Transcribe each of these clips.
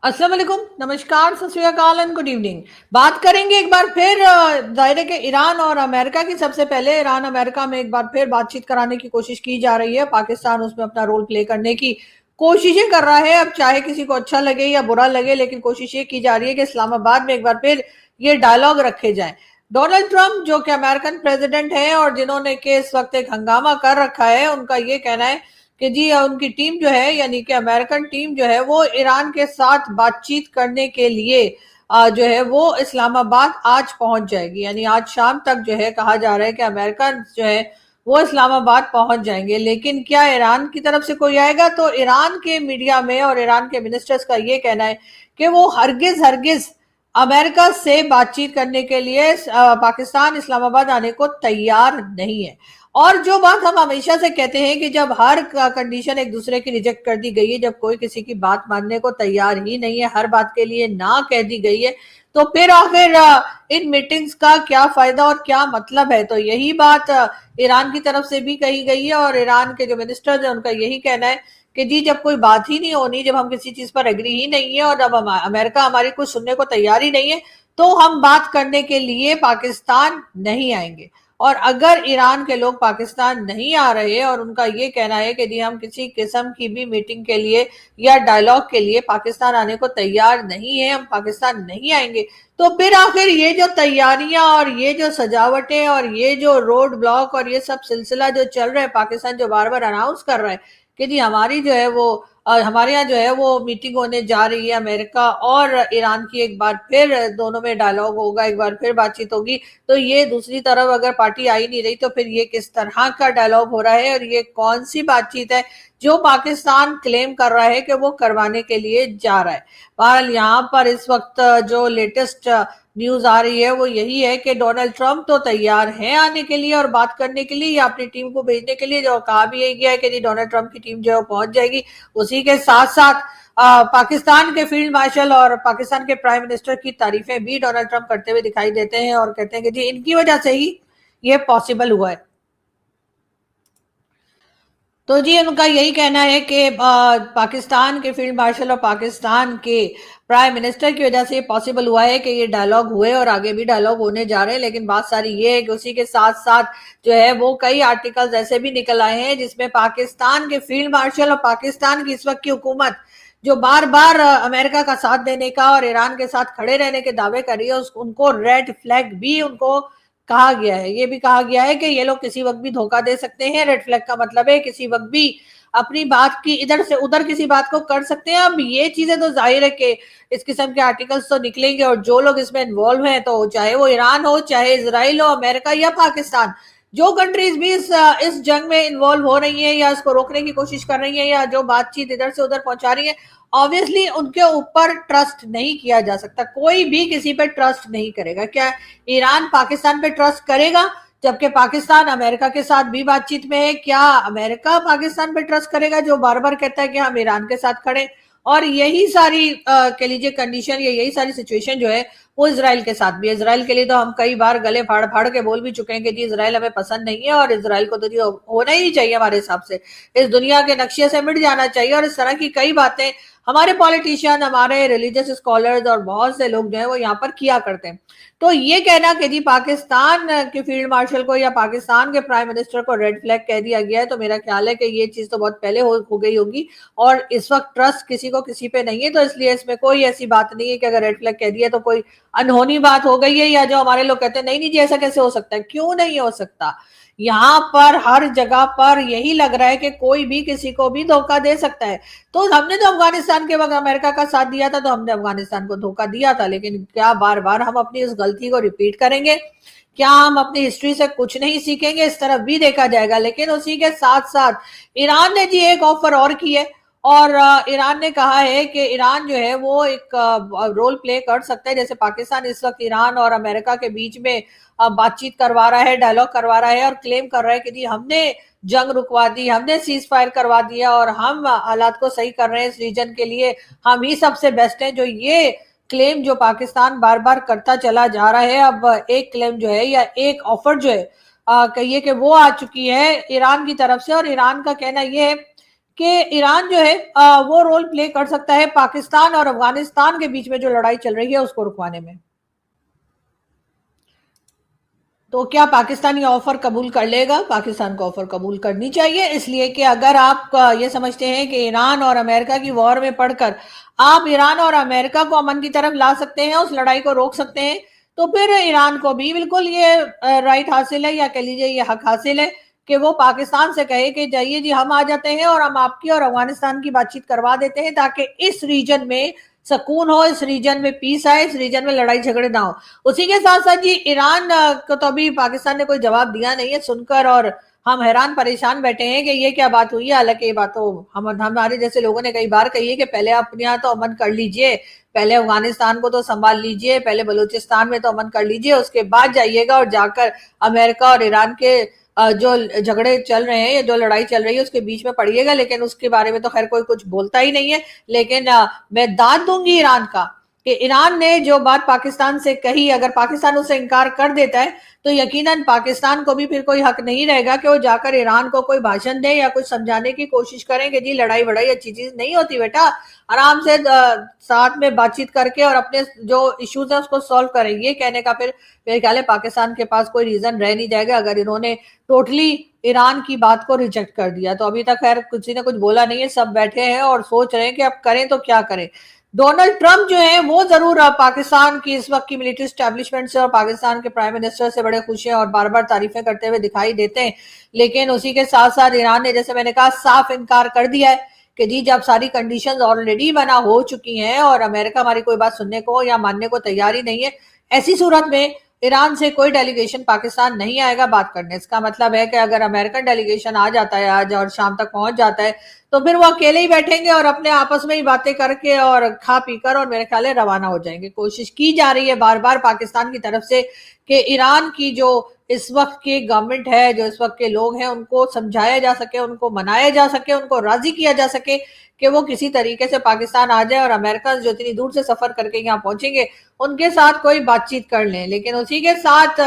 अस्सलाम वालेकुम, नमस्कार, सत श्री अकाल एंड गुड इवनिंग। बात करेंगे एक बार फिर जाहिर है कि ईरान और अमेरिका की। सबसे पहले ईरान अमेरिका में एक बार फिर बातचीत कराने की कोशिश की जा रही है। पाकिस्तान उसमें अपना रोल प्ले करने की कोशिशें कर रहा है। अब चाहे किसी को अच्छा लगे या बुरा लगे, लेकिन कोशिश ये की जा रही है कि इस्लामाबाद में एक बार फिर ये डायलॉग रखे जाएं। डोनाल्ड ट्रंप जो कि अमेरिकन प्रेसिडेंट है और जिन्होंने के इस वक्त एक हंगामा कर रखा है, उनका ये कहना है कि जी उनकी टीम जो है, यानी कि अमेरिकन टीम जो है, वो ईरान के साथ बातचीत करने के लिए जो है वो इस्लामाबाद आज पहुंच जाएगी। यानी आज शाम तक जो है कहा जा रहा है कि अमेरिकन जो है वो इस्लामाबाद पहुंच जाएंगे। लेकिन क्या ईरान की तरफ से कोई आएगा? तो ईरान के मीडिया में और ईरान के मिनिस्टर्स का ये कहना है कि वो हरगिज हरगिज अमेरिका से बातचीत करने के लिए पाकिस्तान इस्लामाबाद आने को तैयार नहीं है। और जो बात हम हमेशा से कहते हैं कि जब हर कंडीशन एक दूसरे की रिजेक्ट कर दी गई है, जब कोई किसी की बात मानने को तैयार ही नहीं है, हर बात के लिए ना कह दी गई है, तो फिर आखिर इन मीटिंग्स का क्या फायदा और क्या मतलब है? तो यही बात ईरान की तरफ से भी कही गई है और ईरान के जो मिनिस्टर है उनका यही कहना है कि जी जब कोई बात ही नहीं होनी, जब हम किसी चीज पर एग्री ही नहीं है और जब अमेरिका हमारी कुछ सुनने को तैयार ही नहीं है, तो हम बात करने के लिए पाकिस्तान नहीं आएंगे। और अगर ईरान के लोग पाकिस्तान नहीं आ रहे और उनका ये कहना है कि जी हम किसी किस्म की भी मीटिंग के लिए या डायलॉग के लिए पाकिस्तान आने को तैयार नहीं है, हम पाकिस्तान नहीं आएंगे, तो फिर आखिर ये जो तैयारियां और ये जो सजावटें और ये जो रोड ब्लॉक और ये सब सिलसिला जो चल रहा है, पाकिस्तान जो बार बार अनाउंस कर रहा है कि जी हमारी जो है वो हमारे यहाँ जो है वो मीटिंग होने जा रही है अमेरिका और ईरान की, एक बार फिर दोनों में डायलॉग होगा, एक बार फिर बातचीत होगी, तो ये दूसरी तरफ अगर पार्टी आई नहीं रही तो फिर ये किस तरह का डायलॉग हो रहा है और ये कौन सी बातचीत है जो पाकिस्तान क्लेम कर रहा है कि वो करवाने के लिए जा रहा है। बहरहाल यहाँ पर इस वक्त जो लेटेस्ट न्यूज आ रही है वो यही है कि डोनाल्ड ट्रंप तो तैयार हैं आने के लिए और बात करने के लिए या अपनी टीम को भेजने के लिए। जो कहा भी यही गया है कि जी डोनाल्ड ट्रंप की टीम जो है पहुंच जाएगी। उसी के साथ साथ पाकिस्तान के फील्ड मार्शल और पाकिस्तान के प्राइम मिनिस्टर की तारीफें भी डोनाल्ड ट्रंप करते हुए दिखाई देते हैं और कहते हैं कि जी इनकी वजह से ही ये पॉसिबल हुआ है। तो जी उनका यही कहना है कि पाकिस्तान के फील्ड मार्शल और पाकिस्तान के प्राइम मिनिस्टर की वजह से ये पॉसिबल हुआ है कि ये डायलॉग हुए और आगे भी डायलॉग होने जा रहे हैं। लेकिन बात सारी ये है कि उसी के साथ साथ जो है वो कई आर्टिकल्स ऐसे भी निकल आए हैं जिसमें पाकिस्तान के फील्ड मार्शल और पाकिस्तान की इस वक्त की हुकूमत जो बार बार अमेरिका का साथ देने का और ईरान के साथ खड़े रहने के दावे कर रही है, उनको रेड फ्लैग भी उनको कहा गया है। ये भी कहा गया है कि ये लोग किसी वक्त भी धोखा दे सकते हैं। रेड फ्लैग का मतलब है किसी वक्त भी अपनी बात की इधर से उधर किसी बात को कर सकते हैं। अब ये चीजें तो जाहिर है कि इस किस्म के आर्टिकल्स तो निकलेंगे और जो लोग इसमें इन्वॉल्व हैं, तो चाहे वो ईरान हो, चाहे इजराइल हो, अमेरिका या पाकिस्तान, जो कंट्रीज भी इस जंग में इन्वॉल्व हो रही है या इसको रोकने की कोशिश कर रही है या जो बातचीत इधर से उधर पहुंचा रही है, ऑब्वियसली उनके ऊपर ट्रस्ट नहीं किया जा सकता। कोई भी किसी पे ट्रस्ट नहीं करेगा। क्या ईरान पाकिस्तान पे ट्रस्ट करेगा? जबकि पाकिस्तान अमेरिका के साथ भी बातचीत में है। क्या अमेरिका पाकिस्तान पे ट्रस्ट करेगा जो बार बार कहता है कि हम ईरान के साथ खड़े? और यही सारी कह लीजिए कंडीशन या यही सारी सिचुएशन जो है वो इसराइल के साथ भी है। इसराइल के लिए तो हम कई बार गले फाड़ फाड़ के बोल भी चुके हैं कि जी इसराइल हमें पसंद नहीं है और इसराइल को तो जी होना ही चाहिए, हमारे हिसाब से इस दुनिया के नक्शे से मिट जाना चाहिए। और इस तरह की कई बातें हमारे पॉलिटिशियन, हमारे रिलीजियस स्कॉलर्स और बहुत से लोग जो है वो यहाँ पर किया करते हैं। तो ये कहना कि जी पाकिस्तान के फील्ड मार्शल को या पाकिस्तान के प्राइम मिनिस्टर को रेड फ्लैग कह दिया गया है, तो मेरा ख्याल है कि ये चीज तो बहुत पहले हो गई होगी और इस वक्त ट्रस्ट किसी को किसी पे नहीं है। तो इसलिए इसमें कोई ऐसी बात नहीं है कि अगर रेड फ्लैग कह दिया तो कोई अनहोनी बात हो गई है, या जो हमारे लोग कहते हैं नहीं नहीं जी ऐसा कैसे हो सकता है। क्यों नहीं हो सकता? यहाँ पर हर जगह पर यही लग रहा है कि कोई भी किसी को भी धोखा दे सकता है। तो हमने तो अफगानिस्तान के वक्त अमेरिका का साथ दिया था, तो हमने अफगानिस्तान को धोखा दिया था। लेकिन क्या बार बार हम अपनी उस गलती को रिपीट करेंगे? क्या हम अपनी हिस्ट्री से कुछ नहीं सीखेंगे? इस तरफ भी देखा जाएगा। लेकिन उसी के साथ साथ ईरान ने जी एक ऑफर और की है और ईरान ने कहा है कि ईरान जो है वो एक रोल प्ले कर सकता है। जैसे पाकिस्तान इस वक्त ईरान और अमेरिका के बीच में बातचीत करवा रहा है, डायलॉग करवा रहा है और क्लेम कर रहा है कि जी हमने जंग रुकवा दी, हमने सीज फायर करवा दिया और हम हालात को सही कर रहे हैं, इस रीजन के लिए हम ही सबसे बेस्ट हैं। जो ये क्लेम जो पाकिस्तान बार बार करता चला जा रहा है, अब एक क्लेम जो है या एक ऑफर जो है कहिए कि वो आ चुकी है ईरान की तरफ से। और ईरान का कहना यह है कि ईरान जो है वो रोल प्ले कर सकता है पाकिस्तान और अफगानिस्तान के बीच में जो लड़ाई चल रही है उसको रुकवाने में। तो क्या पाकिस्तान ये ऑफर कबूल कर लेगा? पाकिस्तान को ऑफर कबूल करनी चाहिए, इसलिए कि अगर आप ये समझते हैं कि ईरान और अमेरिका की वॉर में पड़कर आप ईरान और अमेरिका को अमन की तरफ ला सकते हैं, उस लड़ाई को रोक सकते हैं, तो फिर ईरान को भी बिल्कुल ये राइट हासिल है, या कह लीजिए ये हक हासिल है कि वो पाकिस्तान से कहे कि जाइए जी, हम आ जाते हैं और हम आपकी और अफगानिस्तान की बातचीत करवा देते हैं, ताकि इस रीजन में सुकून हो, इस रीजन में पीस आए, इस रीजन में लड़ाई झगड़े ना हो। उसी के साथ साथ जी ईरान को तो अभी पाकिस्तान ने कोई जवाब दिया नहीं है सुनकर, और हम हैरान परेशान बैठे हैं कि ये क्या बात हुई है। हालांकि ये बात तो हमारे जैसे लोगों ने कई बार कही है कि पहले आप अपने यहाँ तो अमन कर लीजिए, पहले अफगानिस्तान को तो संभाल लीजिए, पहले बलूचिस्तान में तो अमन कर लीजिए, उसके बाद जाइएगा और जाकर अमेरिका और ईरान के जो झगड़े चल रहे हैं, जो लड़ाई चल रही है उसके बीच में पड़िएगा। लेकिन उसके बारे में तो खैर कोई कुछ बोलता ही नहीं है। लेकिन मैं दाद दूंगी ईरान का कि ईरान ने जो बात पाकिस्तान से कही, अगर पाकिस्तान उससे इनकार कर देता है तो यकीनन पाकिस्तान को भी फिर कोई हक नहीं रहेगा कि वो जाकर ईरान को कोई भाषण दे या कुछ समझाने की कोशिश करें कि जी लड़ाई बड़ाई अच्छी चीज नहीं होती बेटा, आराम से साथ में बातचीत करके और अपने जो इश्यूज है उसको सॉल्व करें। ये कहने का फिर मेरे ख्याल है पाकिस्तान के पास कोई रीजन रह नहीं जाएगा अगर इन्होंने टोटली ईरान की बात को रिजेक्ट कर दिया। तो अभी तक खैर किसी ने कुछ बोला नहीं है, सब बैठे हैं और सोच रहे हैं कि अब करें तो क्या करें। डोनाल्ड ट्रंप जो है वो जरूर पाकिस्तान की इस वक्त की मिलिट्री स्टैब्लिशमेंट से और पाकिस्तान के प्राइम मिनिस्टर से बड़े खुश हैं और बार बार तारीफें करते हुए दिखाई देते हैं। लेकिन उसी के साथ साथ ईरान ने, जैसे मैंने कहा, साफ इनकार कर दिया है कि जी जब सारी कंडीशंस ऑलरेडी बना हो चुकी हैं और अमेरिका हमारी कोई बात सुनने को या मानने को तैयार ही नहीं है, ऐसी सूरत में ईरान से कोई डेलीगेशन पाकिस्तान नहीं आएगा बात करने। इसका मतलब है कि अगर अमेरिकन डेलीगेशन आ जाता है आज और शाम तक पहुंच जाता है तो फिर वो अकेले ही बैठेंगे और अपने आपस में ही बातें करके और खा पीकर और मेरे ख्याल है रवाना हो जाएंगे। कोशिश की जा रही है बार बार पाकिस्तान की तरफ से कि ईरान की जो इस वक्त की गवर्नमेंट है, जो इस वक्त के लोग हैं, उनको समझाया जा सके, उनको मनाया जा सके, उनको राजी किया जा सके कि वो किसी तरीके से पाकिस्तान आ जाए और अमेरिका जो इतनी दूर से सफर करके यहाँ पहुंचेंगे उनके साथ कोई बातचीत कर लें। लेकिन उसी के साथ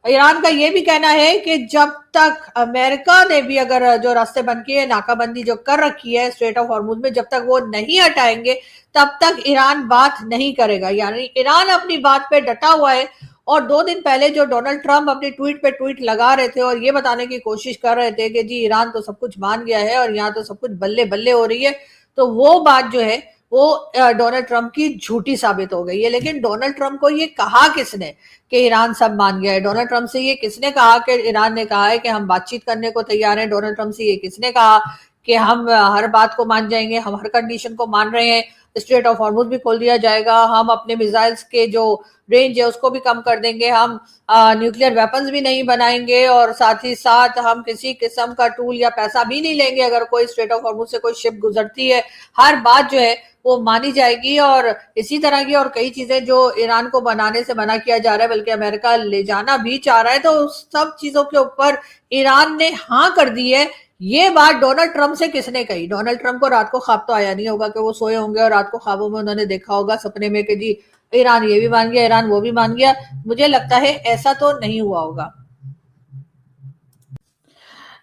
ईरान का ये भी कहना है कि जब तक अमेरिका ने भी अगर जो रास्ते बंद किए, नाकाबंदी जो कर रखी है स्ट्रेट ऑफ हॉर्मुज में, जब तक वो नहीं हटाएंगे तब तक ईरान बात नहीं करेगा। यानी ईरान अपनी बात पे डटा हुआ है। और 2 दिन पहले जो डोनाल्ड ट्रंप अपनी ट्वीट पे ट्वीट लगा रहे थे और ये बताने की कोशिश कर रहे थे कि जी ईरान तो सब कुछ मान गया है और यहाँ तो सब कुछ बल्ले बल्ले हो रही है, तो वो बात जो है वो डोनाल्ड ट्रंप की झूठी साबित हो गई है। लेकिन डोनाल्ड ट्रंप को ये कहा किसने कि ईरान सब मान गया है? डोनाल्ड ट्रंप से ये किसने कहा कि ईरान ने कहा है कि हम बातचीत करने को तैयार हैं? डोनाल्ड ट्रंप से ये किसने कहा कि हम हर बात को मान जाएंगे, हम हर कंडीशन को मान रहे हैं, स्ट्रेट ऑफ हॉर्मुज भी खोल दिया जाएगा, हम अपने मिसाइल्स के जो रेंज है उसको भी कम कर देंगे, हम न्यूक्लियर वेपन्स भी नहीं बनाएंगे और साथ ही साथ हम किसी किस्म का टूल या पैसा भी नहीं लेंगे अगर कोई स्ट्रेट ऑफ हॉर्मुज से कोई शिप गुजरती है। हर बात जो है वो मानी जाएगी। और इसी तरह की और कई चीजें जो ईरान को बनाने से मना किया जा रहा है, बल्कि अमेरिका ले जाना भी चाह रहा है, तो उस सब चीजों के ऊपर ईरान ने हाँ कर दी है। ये बात डोनाल्ड ट्रंप से किसने कही? डोनाल्ड ट्रंप को रात को ख्वाब तो आया नहीं होगा कि वो सोए होंगे और रात को ख्वाबों में उन्होंने देखा होगा सपने में कि जी ईरान ये भी मान गया, ईरान वो भी मान गया। मुझे लगता है ऐसा तो नहीं हुआ होगा।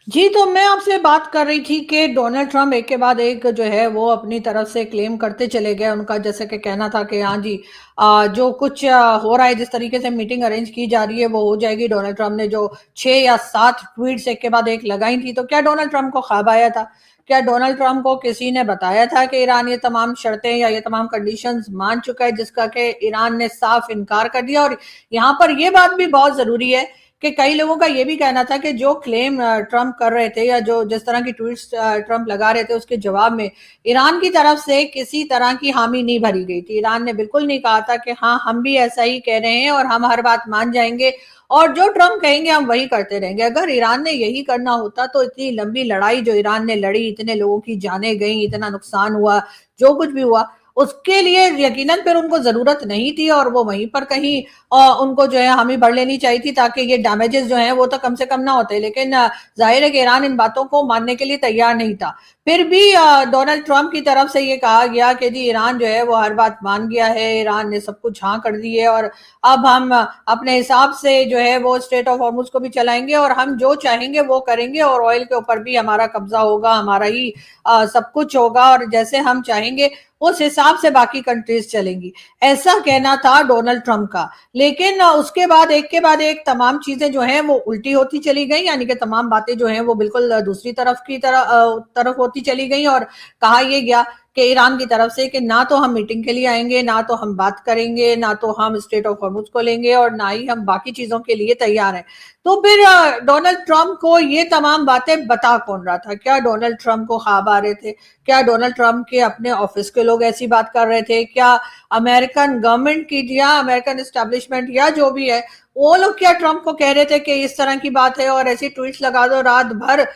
जी, तो मैं आपसे बात कर रही थी कि डोनाल्ड ट्रंप एक के बाद एक जो है वो अपनी तरफ से क्लेम करते चले गए। उनका जैसे कि कहना था कि हाँ जी, जो कुछ हो रहा है, जिस तरीके से मीटिंग अरेंज की जा रही है वो हो जाएगी। डोनाल्ड ट्रंप ने जो 6 या 7 ट्वीट्स एक के बाद एक लगाई थी, तो क्या डोनाल्ड ट्रंप को ख्वाब आया था? क्या डोनाल्ड ट्रंप को किसी ने बताया था कि ईरान ये तमाम शर्तें या ये तमाम कंडीशंस मान चुका है, जिसका कि ईरान ने साफ इनकार कर दिया? और यहाँ पर ये बात भी बहुत जरूरी है कि कई लोगों का ये भी कहना था कि जो क्लेम ट्रंप कर रहे थे या जो जिस तरह की ट्वीट्स ट्रंप लगा रहे थे उसके जवाब में ईरान की तरफ से किसी तरह की हामी नहीं भरी गई थी। ईरान ने बिल्कुल नहीं कहा था कि हाँ हम भी ऐसा ही कह रहे हैं और हम हर बात मान जाएंगे और जो ट्रंप कहेंगे हम वही करते रहेंगे। अगर ईरान ने यही करना होता तो इतनी लंबी लड़ाई जो ईरान ने लड़ी, इतने लोगों की जानें गई, इतना नुकसान हुआ, जो कुछ भी हुआ, उसके लिए यकीनन फिर उनको जरूरत नहीं थी और वो वहीं पर कहीं उनको जो है हामी भर लेनी चाहिए थी ताकि ये डैमेजेस जो है वो तो कम से कम ना होते, लेकिन जाहिर है कि ईरान इन बातों को मानने के लिए तैयार नहीं था। फिर भी डोनाल्ड ट्रंप की तरफ से ये कहा गया कि जी ईरान जो है वो हर बात मान गया है, ईरान ने सब कुछ हाँ कर दी है और अब हम अपने हिसाब से जो है वो स्ट्रेट ऑफ हॉर्मुज को भी चलाएंगे और हम जो चाहेंगे वो करेंगे और ऑयल के ऊपर भी हमारा कब्जा होगा, हमारा ही सब कुछ होगा और जैसे हम चाहेंगे उस हिसाब से बाकी कंट्रीज चलेंगी, ऐसा कहना था डोनाल्ड ट्रंप का। लेकिन उसके बाद एक के बाद एक तमाम चीजें जो हैं वो उल्टी होती चली गई, यानी कि तमाम बातें जो हैं वो बिल्कुल दूसरी तरफ की तरफ होती चली गई और कहा यह गया कि ईरान की तरफ से कि ना तो हम मीटिंग के लिए आएंगे, ना तो हम बात करेंगे, ना तो हम स्ट्रेट ऑफ हॉर्मुज को लेंगे और ना ही हम बाकी चीजों के लिए तैयार हैं। तो फिर डोनाल्ड ट्रंप को ये तमाम बातें बता कौन रहा था? क्या डोनाल्ड ट्रंप को ख्वाब आ रहे थे? क्या डोनाल्ड ट्रंप के अपने ऑफिस के लोग ऐसी बात कर रहे थे? क्या अमेरिकन गवर्नमेंट की या अमेरिकन एस्टेब्लिशमेंट या जो भी है वो लोग क्या ट्रंप को कह रहे थे कि इस तरह की बात है और ऐसी ट्वीट्स लगा दो? रात भर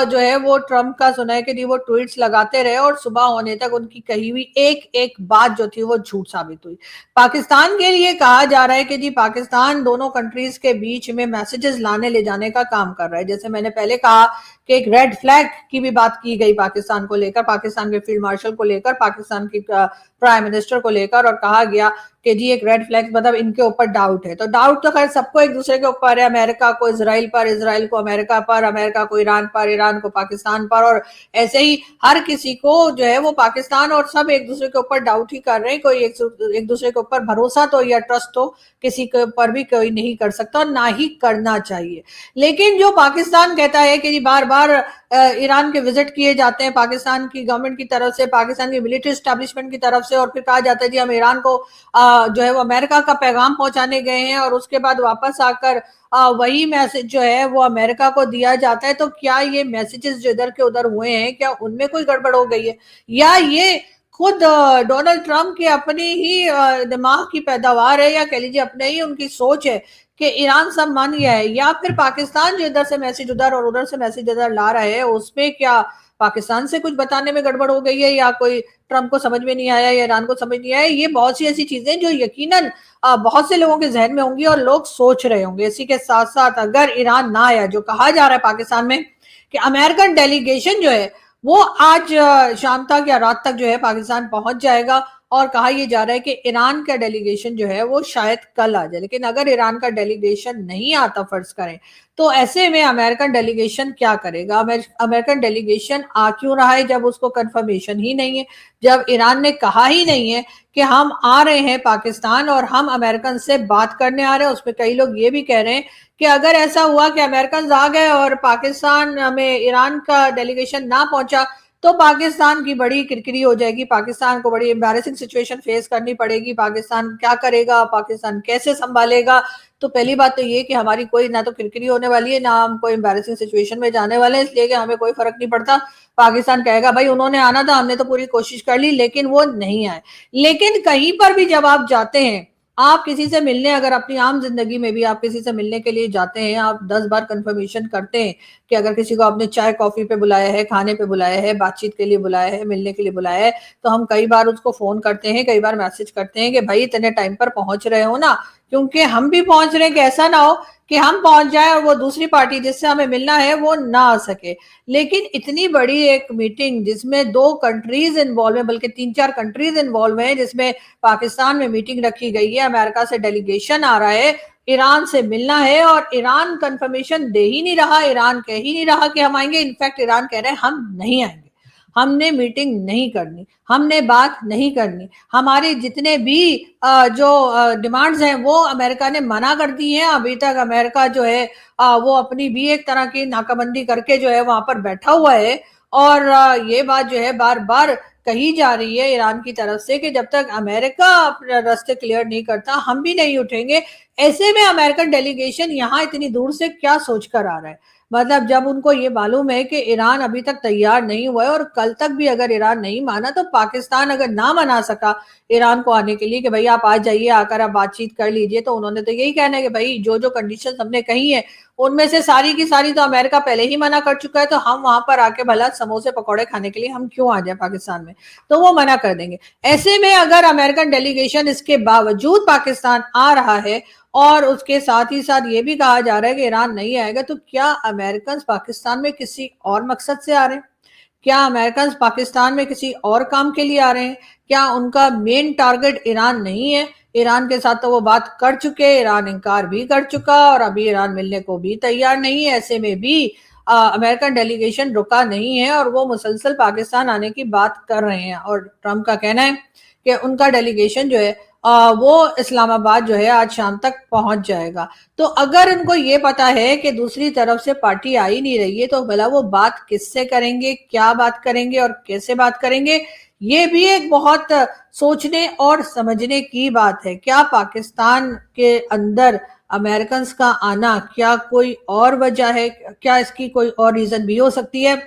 जो है वो ट्रंप का सुना है कि जी वो ट्वीट्स लगाते रहे और सुबह होने तक उनकी कही हुई एक एक बात जो थी वो झूठ साबित हुई। पाकिस्तान के लिए कहा जा रहा है कि जी पाकिस्तान दोनों कंट्रीज के बीच में मैसेजेस लाने ले जाने का काम कर रहा है। जैसे मैंने पहले कहा कि एक रेड फ्लैग की भी बात की गई पाकिस्तान को लेकर, पाकिस्तान के फील्ड मार्शल को लेकर, पाकिस्तान की प्राइम मिनिस्टर को लेकर, और कहा गया कि जी एक रेड फ्लैग मतलब इनके ऊपर डाउट है। तो डाउट तो खैर सबको एक दूसरे के ऊपर है, अमेरिका को इसराइल पर, इसराइल को अमेरिका पर, अमेरिका को ईरान पर, ईरान को पाकिस्तान पर, और ऐसे ही हर किसी को जो है वो पाकिस्तान और सब एक दूसरे के ऊपर डाउट ही कर रहे हैं। कोई एक दूसरे के ऊपर भरोसा तो या ट्रस्ट तो किसी के ऊपर भी कोई नहीं कर सकता और ना ही करना चाहिए। लेकिन जो पाकिस्तान कहता है कि जी बार बार ईरान के विजिट किए जाते हैं पाकिस्तान की गवर्नमेंट की तरफ से, पाकिस्तान की मिलिट्री एस्टेब्लिशमेंट की तरफ से, और फिर कहा जाता है जी हम ईरान को जो है वो अमेरिका का पैगाम पहुंचाने गए हैं और उसके बाद वापस आकर वही मैसेज जो है वो अमेरिका को दिया जाता है। तो क्या ये मैसेजेस जो इधर के उधर हुए हैं क्या उनमें कोई गड़बड़ हो गई है, या ये खुद डोनाल्ड ट्रंप की अपनी ही दिमाग की पैदावार है, या कह लीजिए अपने ही उनकी सोच है कि ईरान सब मान गया है, या फिर पाकिस्तान जो इधर से मैसेज उधर और उधर से मैसेज इधर ला रहा है उसमें क्या पाकिस्तान से कुछ बताने में गड़बड़ हो गई है, या कोई ट्रंप को समझ में नहीं आया या ईरान को समझ नहीं आया। ये बहुत सी ऐसी चीजें जो यकीनन बहुत से लोगों के जहन में होंगी और लोग सोच रहे होंगे। इसी के साथ साथ अगर ईरान ना आया, जो कहा जा रहा है पाकिस्तान में कि अमेरिकन डेलीगेशन जो है वो आज शाम तक या रात तक जो है पाकिस्तान पहुंच जाएगा, और कहा यह जा रहा है कि ईरान का डेलीगेशन जो है वो शायद कल आ जाए। लेकिन अगर ईरान का डेलीगेशन नहीं आता फर्ज करें, तो ऐसे में अमेरिकन डेलीगेशन क्या करेगा? अमेरिकन डेलीगेशन आ क्यों रहा है जब उसको कंफर्मेशन ही नहीं है, जब ईरान ने कहा ही नहीं है कि हम आ रहे हैं पाकिस्तान और हम अमेरिकन से बात करने आ रहे हैं। उसमें कई लोग ये भी कह रहे हैं कि अगर ऐसा हुआ कि अमेरिकन आ गए और पाकिस्तान में ईरान का डेलीगेशन ना पहुंचा तो पाकिस्तान की बड़ी किरकिरी हो जाएगी, पाकिस्तान को बड़ी एम्बैरेसिंग सिचुएशन फेस करनी पड़ेगी। पाकिस्तान क्या करेगा, पाकिस्तान कैसे संभालेगा? तो पहली बात तो ये कि हमारी कोई ना तो किरकिरी होने वाली है, ना हम कोई एम्बैरेसिंग सिचुएशन में जाने वाले हैं, इसलिए कि हमें कोई फर्क नहीं पड़ता। पाकिस्तान कहेगा भाई उन्होंने आना था, हमने तो पूरी कोशिश कर ली, लेकिन वो नहीं आए। लेकिन कहीं पर भी जब आप जाते हैं, आप किसी से मिलने, अगर अपनी आम जिंदगी में भी आप किसी से मिलने के लिए जाते हैं, आप 10 बार कंफर्मेशन करते हैं कि अगर किसी को आपने चाय कॉफी पे बुलाया है, खाने पे बुलाया है, बातचीत के लिए बुलाया है, मिलने के लिए बुलाया है, तो हम कई बार उसको फोन करते हैं, कई बार मैसेज करते हैं कि भाई इतने टाइम पर पहुंच रहे हो ना, क्योंकि हम भी पहुंच रहे हैं कि ऐसा ना हो कि हम पहुंच जाए और वो दूसरी पार्टी जिससे हमें मिलना है वो ना आ सके। लेकिन इतनी बड़ी एक मीटिंग जिसमें 2 कंट्रीज इन्वॉल्व है, बल्कि 3-4 कंट्रीज इन्वॉल्व है, जिसमें पाकिस्तान में मीटिंग रखी गई है, अमेरिका से डेलीगेशन आ रहा है, ईरान से मिलना है, और ईरान कंफर्मेशन दे ही नहीं रहा, ईरान कह ही नहीं रहा कि हम आएंगे। इनफैक्ट ईरान कह रहे हैं हम नहीं आएंगे, हमने मीटिंग नहीं करनी, हमने बात नहीं करनी, हमारे जितने भी जो डिमांड्स हैं वो अमेरिका ने मना कर दी हैं। अभी तक अमेरिका जो है वो अपनी भी एक तरह की नाकाबंदी करके जो है वहां पर बैठा हुआ है, और ये बात जो है बार बार कही जा रही है ईरान की तरफ से कि जब तक अमेरिका अपने रास्ते क्लियर नहीं करता हम भी नहीं उठेंगे। ऐसे में अमेरिकन डेलीगेशन यहाँ इतनी दूर से क्या सोच कर आ रहा है? मतलब जब उनको ये मालूम है कि ईरान अभी तक तैयार नहीं हुआ है और कल तक भी अगर ईरान नहीं माना तो पाकिस्तान अगर ना मना सका ईरान को आने के लिए कि भाई आप आ जाइए, आकर आप बातचीत कर लीजिए, तो उन्होंने तो यही कहना है कि भाई जो जो कंडीशन हमने कही है उनमें से सारी की सारी तो अमेरिका पहले ही मना कर चुका है, तो हम वहां पर आके भला समोसे पकौड़े खाने के लिए हम क्यों आ जाए पाकिस्तान में, तो वो मना कर देंगे। ऐसे में अगर अमेरिकन डेलीगेशन इसके बावजूद पाकिस्तान आ रहा है और उसके साथ ही साथ ये भी कहा जा रहा है कि ईरान नहीं आएगा, तो क्या अमेरिकन पाकिस्तान में किसी और मकसद से आ रहे हैं? क्या अमेरिकन पाकिस्तान में किसी और काम के लिए आ रहे हैं? क्या उनका मेन टारगेट ईरान नहीं है? ईरान के साथ तो वो बात कर चुके, ईरान इनकार भी कर चुका और अभी ईरान मिलने को भी तैयार नहीं है। ऐसे में भी अमेरिकन डेलीगेशन रुका नहीं है और वो मुसलसल पाकिस्तान आने की बात कर रहे हैं, और ट्रंप का कहना है कि उनका डेलीगेशन जो है वो इस्लामाबाद जो है आज शाम तक पहुंच जाएगा। तो अगर उनको ये पता है कि दूसरी तरफ से पार्टी आ ही नहीं रही है, तो भला वो बात किससे करेंगे, क्या बात करेंगे और कैसे बात करेंगे, ये भी एक बहुत सोचने और समझने की बात है। क्या पाकिस्तान के अंदर अमेरिकन का आना क्या कोई और वजह है? क्या इसकी कोई और रीजन भी हो सकती है?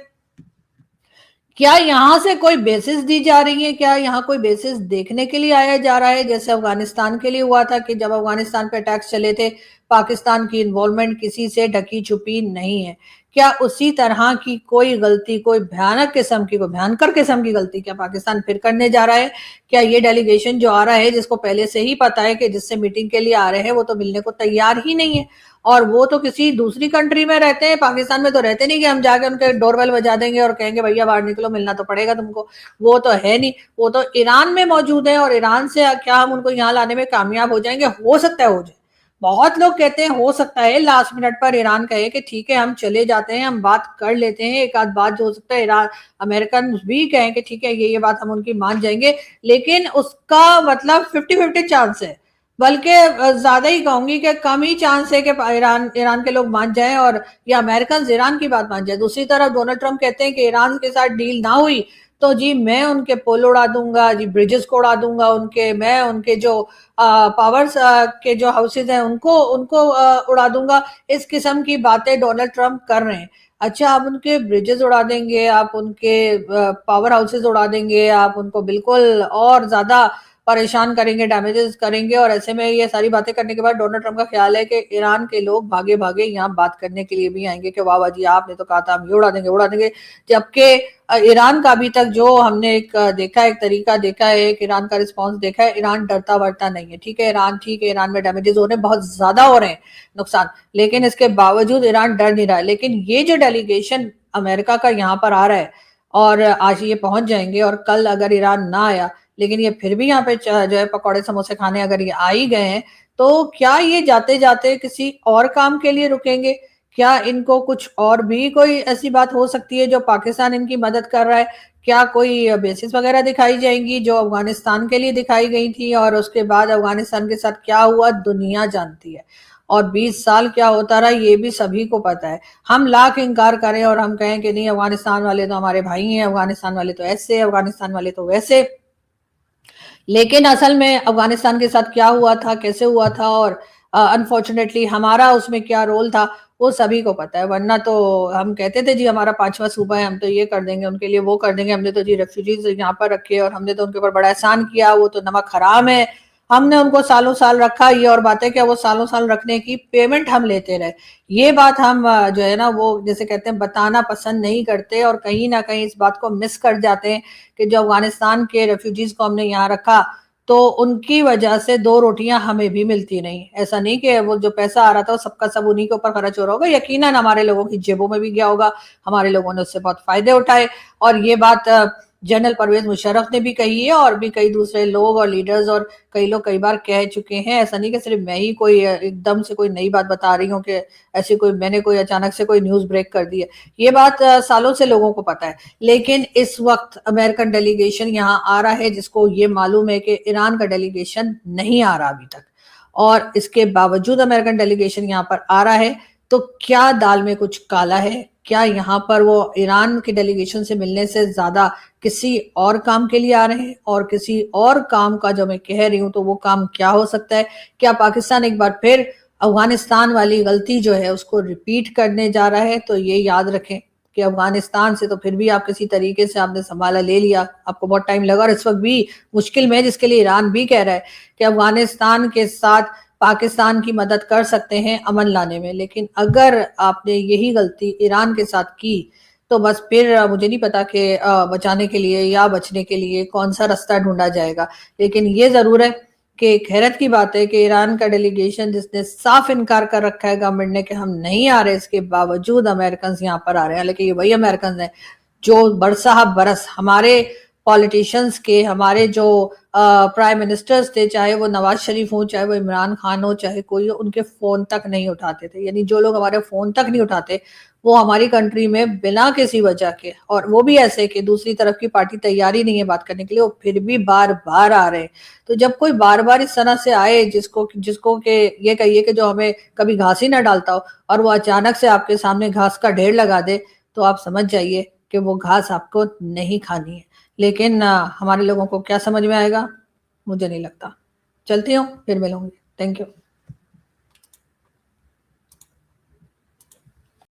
क्या यहाँ से कोई बेसिस दी जा रही है? क्या यहाँ कोई बेसिस देखने के लिए आया जा रहा है, जैसे अफगानिस्तान के लिए हुआ था कि जब अफगानिस्तान पे अटैक्स चले थे पाकिस्तान की इन्वॉल्वमेंट किसी से ढकी छुपी नहीं है? क्या उसी तरह की कोई गलती, कोई भयानक किस्म की, कोई भयंकर किस्म की गलती क्या पाकिस्तान फिर करने जा रहा है? क्या ये डेलीगेशन जो आ रहा है, जिसको पहले से ही पता है कि जिससे मीटिंग के लिए आ रहे हैं वो तो मिलने को तैयार ही नहीं है, और वो तो किसी दूसरी कंट्री में रहते हैं, पाकिस्तान में तो रहते नहीं कि हम जाके उनके डोरबेल बजा देंगे और कहेंगे भैया बाहर निकलो, मिलना तो पड़ेगा तुमको। वो तो है नहीं, वो तो ईरान में मौजूद है, और ईरान से क्या हम उनको यहाँ लाने में कामयाब हो जाएंगे? हो सकता है हो जाए। बहुत लोग कहते हैं हो सकता है लास्ट मिनट पर ईरान कहे कि ठीक है हम चले जाते हैं, हम बात कर लेते हैं, एक आध बात जो हो सकता है ईरान अमेरिकन भी कहें कि ठीक है ये बात हम उनकी मान जाएंगे, लेकिन उसका मतलब 50-50 चांस है, बल्कि ज्यादा ही कहूंगी कि कम ही चांस है कि ईरान ईरान के लोग मान जाएं और या अमेरिकन ईरान की बात मान जाए। दूसरी तरफ डोनाल्ड ट्रंप कहते हैं कि ईरान के साथ डील ना हुई तो जी मैं उनके पुल उड़ा दूंगा, जी ब्रिजेस को उड़ा दूंगा, उनके मैं उनके जो पावर्स के जो हाउसेज हैं उनको उनको उड़ा दूंगा। इस किस्म की बातें डोनाल्ड ट्रंप कर रहे हैं। अच्छा, आप उनके ब्रिजेस उड़ा देंगे, आप उनके पावर हाउसेज उड़ा देंगे, आप उनको बिल्कुल और ज्यादा परेशान करेंगे, डैमेजेस करेंगे, और ऐसे में ये सारी बातें करने के बाद डोनाल्ड ट्रंप का ख्याल है कि ईरान के लोग भागे भागे यहाँ बात करने के लिए भी आएंगे कि वाह वाह जी आपने तो कहा था हम ये उड़ा देंगे। जबकि ईरान का अभी तक जो हमने एक देखा, एक तरीका देखा है, एक ईरान का रिस्पॉन्स देखा है, ईरान डरता वरता नहीं है। ठीक है ईरान में डैमेजेस हो रहे हैं, बहुत ज्यादा हो रहे हैं नुकसान, लेकिन इसके बावजूद ईरान डर नहीं रहा है। लेकिन ये जो डेलीगेशन अमेरिका का यहाँ पर आ रहा है और आज ये पहुंच जाएंगे, और कल अगर ईरान ना आया लेकिन ये फिर भी यहाँ पे जो है पकौड़े समोसे खाने अगर ये आ ही गए हैं, तो क्या ये जाते जाते किसी और काम के लिए रुकेंगे? क्या इनको कुछ और भी कोई ऐसी बात हो सकती है जो पाकिस्तान इनकी मदद कर रहा है? क्या कोई बेसिस वगैरह दिखाई जाएंगी जो अफगानिस्तान के लिए दिखाई गई थी, और उसके बाद अफगानिस्तान के साथ क्या हुआ दुनिया जानती है, और 20 साल क्या होता रहा ये भी सभी को पता है। हम लाख इनकार करें और हम कहें कि नहीं अफगानिस्तान वाले तो हमारे भाई हैं, अफगानिस्तान वाले तो ऐसे, अफगानिस्तान वाले तो वैसे, लेकिन असल में अफगानिस्तान के साथ क्या हुआ था, कैसे हुआ था, और अनफॉर्चुनेटली हमारा उसमें क्या रोल था, वो सभी को पता है। वरना तो हम कहते थे जी हमारा 5वां सूबा है, हम तो ये कर देंगे उनके लिए, वो कर देंगे, हमने तो जी रेफ्यूजीज यहाँ पर रखे और हमने तो उनके ऊपर बड़ा एहसान किया, वो तो नमक हराम है, हमने उनको सालों साल रखा, ये और बातें क्या वो सालों साल रखने की पेमेंट हम लेते रहे। ये बात हम जो है ना वो जैसे कहते हैं बताना पसंद नहीं करते, और कहीं ना कहीं इस बात को मिस कर जाते हैं कि जो अफगानिस्तान के रेफ्यूजीज को हमने यहाँ रखा तो उनकी वजह से 2 रोटियां हमें भी मिलती नहीं। ऐसा नहीं कि वो जो पैसा आ रहा था वो सबका सब उन्हीं के ऊपर खर्च हो रहा होगा, यकीनन हमारे लोगों की जेबों में भी गया होगा, हमारे लोगों ने उससे बहुत फायदे उठाए। और ये बात जनरल परवेज मुशर्रफ ने भी कही है, और भी कई दूसरे लोग और लीडर्स और कई लोग कई बार कह चुके हैं। ऐसा नहीं कि सिर्फ मैं ही कोई एकदम से कोई नई बात बता रही हूँ कि ऐसी कोई मैंने कोई अचानक से कोई न्यूज ब्रेक कर दी है, ये बात सालों से लोगों को पता है। लेकिन इस वक्त अमेरिकन डेलीगेशन यहाँ आ रहा है जिसको ये मालूम है कि ईरान का डेलीगेशन नहीं आ रहा अभी तक, और इसके बावजूद अमेरिकन डेलीगेशन यहाँ पर आ रहा है, तो क्या दाल में कुछ काला है? क्या यहाँ पर वो ईरान की डेलीगेशन से मिलने से ज्यादा किसी और काम के लिए आ रहे हैं? और किसी और काम का जो मैं कह रही हूँ तो वो काम क्या हो सकता है? क्या पाकिस्तान एक बार फिर अफगानिस्तान वाली गलती जो है उसको रिपीट करने जा रहा है। तो ये याद रखें कि अफगानिस्तान से तो फिर भी आप किसी तरीके से आपने संभाला ले लिया, आपको बहुत टाइम लगा और इस वक्त भी मुश्किल में है, जिसके लिए ईरान भी कह रहा है कि अफगानिस्तान के साथ पाकिस्तान की मदद कर सकते हैं अमन लाने में। लेकिन अगर आपने यही गलती ईरान के साथ की तो बस फिर मुझे नहीं पता कि बचाने के लिए या बचने के लिए कौन सा रास्ता ढूंढा जाएगा। लेकिन ये जरूर है कि एक हैरत की बात है कि ईरान का डेलीगेशन जिसने साफ इनकार कर रखा है गवर्नमेंट ने कि हम नहीं आ रहे, इसके बावजूद अमेरिकन यहाँ पर आ रहे हैं। लेकिन ये वही अमेरिकन है जो बरसा बरस हमारे पॉलिटिशियंस के, हमारे जो प्राइम मिनिस्टर्स थे, चाहे वो नवाज शरीफ हो, चाहे वो इमरान खान हो, चाहे कोई हो, उनके फोन तक नहीं उठाते थे। यानी जो लोग हमारे फोन तक नहीं उठाते वो हमारी कंट्री में बिना किसी वजह के, और वो भी ऐसे कि दूसरी तरफ की पार्टी तैयारी नहीं है बात करने के लिए, वो फिर भी बार बार आ रहे हैं। तो जब कोई बार बार इस तरह से आए जिसको जिसको के ये कहिए कि जो हमें कभी घास ही ना डालता हो और वो अचानक से आपके सामने घास का ढेर लगा दे, तो आप समझ जाइए कि वो घास आपको नहीं खानी है। लेकिन हमारे लोगों को क्या समझ में आएगा, मुझे नहीं लगता। चलती हूँ, फिर मिलूंगी। Thank you.